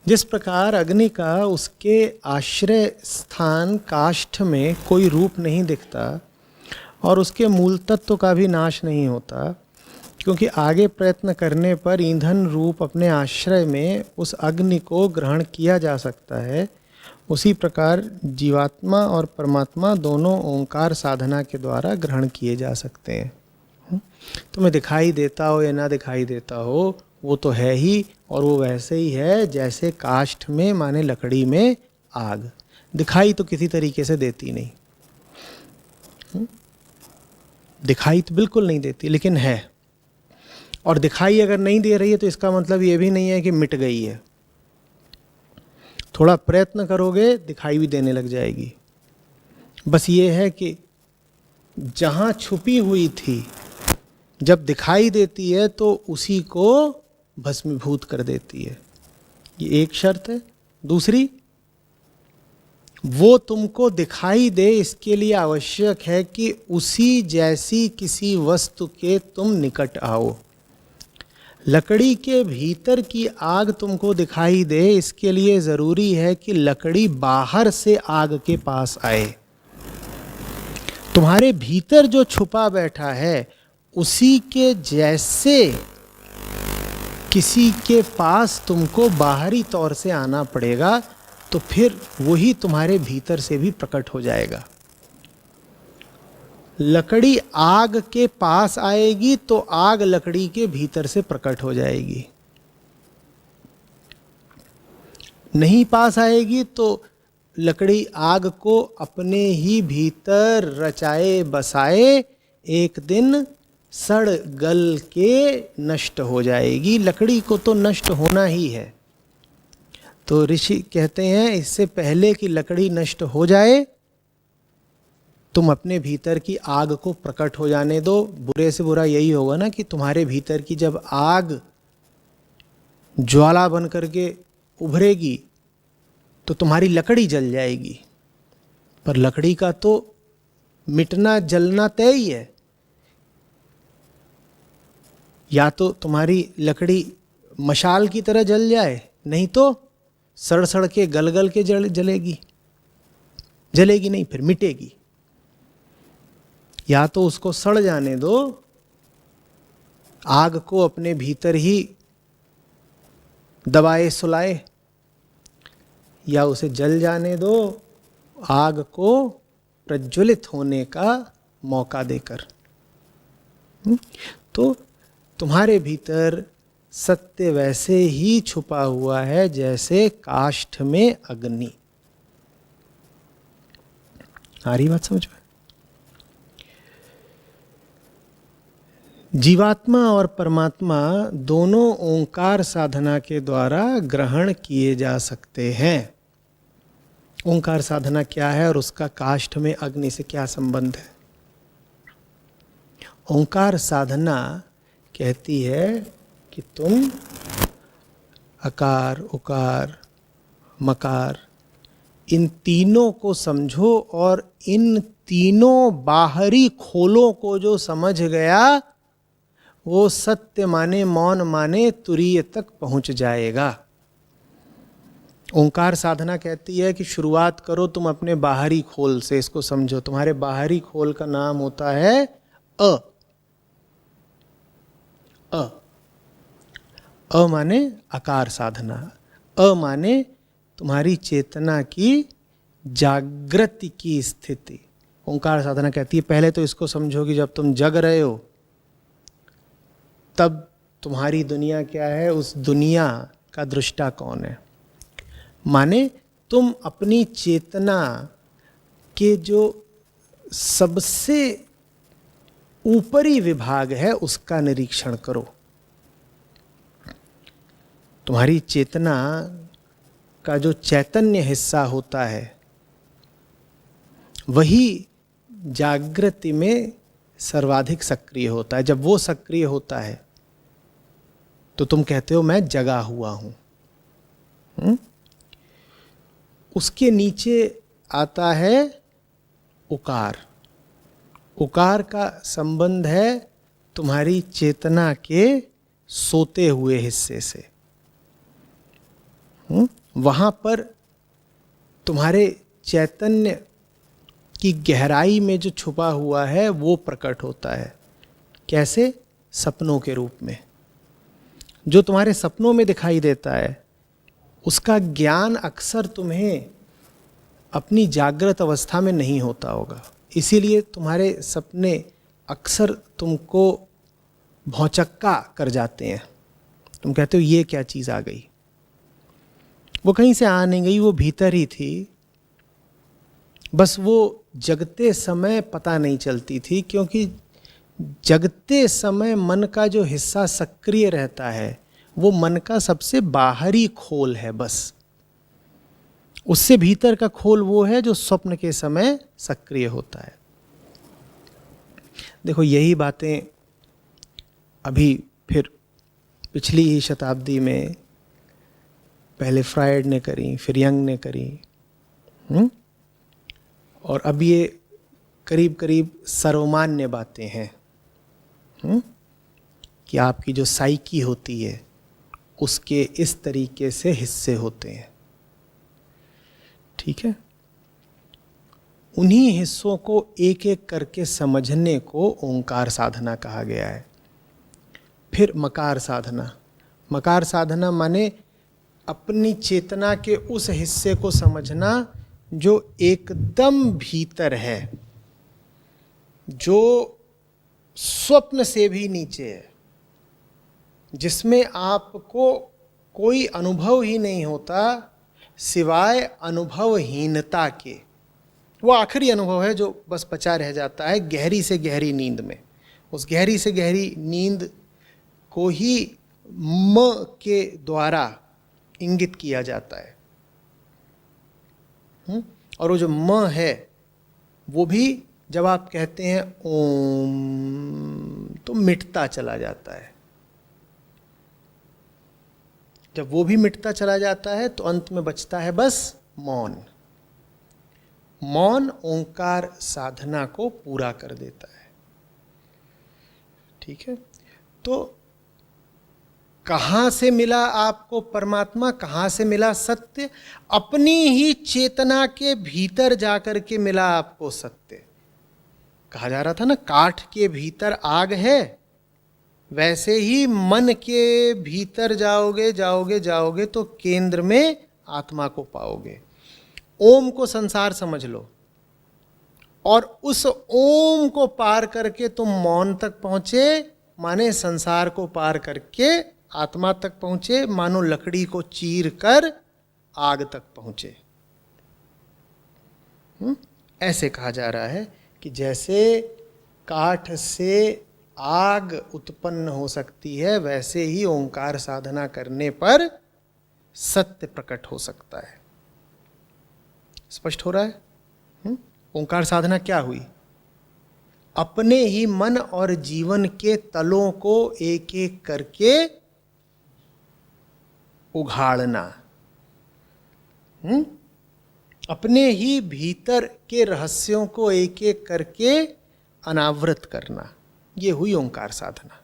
जिस प्रकार अग्नि का उसके आश्रय स्थान काष्ठ में कोई रूप नहीं दिखता और उसके मूल तत्व का भी नाश नहीं होता, क्योंकि आगे प्रयत्न करने पर ईंधन रूप अपने आश्रय में उस अग्नि को ग्रहण किया जा सकता है, उसी प्रकार जीवात्मा और परमात्मा दोनों ओंकार साधना के द्वारा ग्रहण किए जा सकते हैं। तुम्हें दिखाई देता हो या ना दिखाई देता हो, वो तो है ही, और वो वैसे ही है जैसे काष्ठ में माने लकड़ी में आग। दिखाई तो किसी तरीके से देती नहीं, दिखाई तो बिल्कुल नहीं देती, लेकिन है। और दिखाई अगर नहीं दे रही है तो इसका मतलब ये भी नहीं है कि मिट गई है। थोड़ा प्रयत्न करोगे दिखाई भी देने लग जाएगी। बस ये है कि जहाँ छुपी हुई थी जब दिखाई देती है तो उसी को भस्मीभूत कर देती है। ये एक शर्त है। दूसरी, वो तुमको दिखाई दे इसके लिए आवश्यक है कि उसी जैसी किसी वस्तु के तुम निकट आओ। लकड़ी के भीतर की आग तुमको दिखाई दे इसके लिए ज़रूरी है कि लकड़ी बाहर से आग के पास आए। तुम्हारे भीतर जो छुपा बैठा है उसी के जैसे किसी के पास तुमको बाहरी तौर से आना पड़ेगा, तो फिर वही तुम्हारे भीतर से भी प्रकट हो जाएगा। लकड़ी आग के पास आएगी तो आग लकड़ी के भीतर से प्रकट हो जाएगी। नहीं पास आएगी तो लकड़ी आग को अपने ही भीतर रचाए बसाए एक दिन सड़ गल के नष्ट हो जाएगी। लकड़ी को तो नष्ट होना ही है। तो ऋषि कहते हैं इससे पहले कि लकड़ी नष्ट हो जाए तुम अपने भीतर की आग को प्रकट हो जाने दो। बुरे से बुरा यही होगा ना कि तुम्हारे भीतर की जब आग ज्वाला बन करके उभरेगी तो तुम्हारी लकड़ी जल जाएगी, पर लकड़ी का तो मिटना जलना तय ही है। या तो तुम्हारी लकड़ी मशाल की तरह जल जाए, नहीं तो सड़ सड़ के गल गल के जलेगी। जलेगी नहीं, फिर मिटेगी। या तो उसको सड़ जाने दो, आग को अपने भीतर ही दबाए सुलाए, या उसे जल जाने दो आग को प्रज्वलित होने का मौका देकर। तो तुम्हारे भीतर सत्य वैसे ही छुपा हुआ है जैसे काष्ठ में अग्नि। आ रही बात समझ में? जीवात्मा और परमात्मा दोनों ओंकार साधना के द्वारा ग्रहण किए जा सकते हैं। ओंकार साधना क्या है और उसका काष्ठ में अग्नि से क्या संबंध है? ओंकार साधना कहती है कि तुम अकार, उकार, मकार इन तीनों को समझो, और इन तीनों बाहरी खोलों को जो समझ गया वो सत्य माने मौन माने तुरीय तक पहुंच जाएगा। ओंकार साधना कहती है कि शुरुआत करो तुम अपने बाहरी खोल से। इसको समझो, तुम्हारे बाहरी खोल का नाम होता है अ। अ माने आकार साधना। अ माने तुम्हारी चेतना की जागृति की स्थिति। ओंकार साधना कहती है पहले तो इसको समझो कि जब तुम जग रहे हो तब तुम्हारी दुनिया क्या है, उस दुनिया का दृष्टा कौन है। माने तुम अपनी चेतना के जो सबसे ऊपरी विभाग है उसका निरीक्षण करो। तुम्हारी चेतना का जो चैतन्य हिस्सा होता है वही जागृति में सर्वाधिक सक्रिय होता है। जब वो सक्रिय होता है तो तुम कहते हो मैं जगा हुआ हूं। उसके नीचे आता है उकार। उकार का संबंध है तुम्हारी चेतना के सोते हुए हिस्से से। वहाँ पर तुम्हारे चैतन्य की गहराई में जो छुपा हुआ है वो प्रकट होता है। कैसे? सपनों के रूप में। जो तुम्हारे सपनों में दिखाई देता है उसका ज्ञान अक्सर तुम्हें अपनी जागृत अवस्था में नहीं होता होगा, इसीलिए तुम्हारे सपने अक्सर तुमको भौचक्का कर जाते हैं। तुम कहते हो ये क्या चीज़ आ गई, वो कहीं से आ नहीं गई, वो भीतर ही थी, बस वो जगते समय पता नहीं चलती थी, क्योंकि जगते समय मन का जो हिस्सा सक्रिय रहता है वो मन का सबसे बाहरी खोल है। बस उससे भीतर का खोल वो है जो स्वप्न के समय सक्रिय होता है। देखो यही बातें अभी फिर पिछली ही शताब्दी में पहले फ्रायड ने करी, फिर यंग ने करी, और अब ये करीब करीब सर्वमान्य बातें हैं कि आपकी जो साइकी होती है उसके इस तरीके से हिस्से होते हैं। ठीक है, उन्हीं हिस्सों को एक एक करके समझने को ओंकार साधना कहा गया है। फिर मकार साधना। मकार साधना माने अपनी चेतना के उस हिस्से को समझना जो एकदम भीतर है, जो स्वप्न से भी नीचे है, जिसमें आपको कोई अनुभव ही नहीं होता सिवाय अनुभवहीनता के। वो आखिरी अनुभव है जो बस बचा रह जाता है गहरी से गहरी नींद में। उस गहरी से गहरी नींद को ही म के द्वारा इंगित किया जाता है। और वो जो म है वो भी जब आप कहते हैं ओम तो मिटता चला जाता है। जब वो भी मिटता चला जाता है तो अंत में बचता है बस मौन। मौन ओंकार साधना को पूरा कर देता है। ठीक है, तो कहाँ से मिला आपको परमात्मा, कहाँ से मिला सत्य? अपनी ही चेतना के भीतर जाकर के मिला आपको सत्य। कहा जा रहा था ना, काठ के भीतर आग है, वैसे ही मन के भीतर जाओगे जाओगे जाओगे तो केंद्र में आत्मा को पाओगे। ओम को संसार समझ लो और उस ओम को पार करके तुम मौन तक पहुंचे, माने संसार को पार करके आत्मा तक पहुंचे, मानो लकड़ी को चीर कर आग तक पहुंचे। ऐसे कहा जा रहा है कि जैसे काठ से आग उत्पन्न हो सकती है, वैसे ही ओंकार साधना करने पर सत्य प्रकट हो सकता है। स्पष्ट हो रहा है? ओंकार साधना क्या हुई? अपने ही मन और जीवन के तलों को एक एक करके उघाड़ना, अपने ही भीतर के रहस्यों को एक एक करके अनावृत करना, ये हुई ओंकार साधना।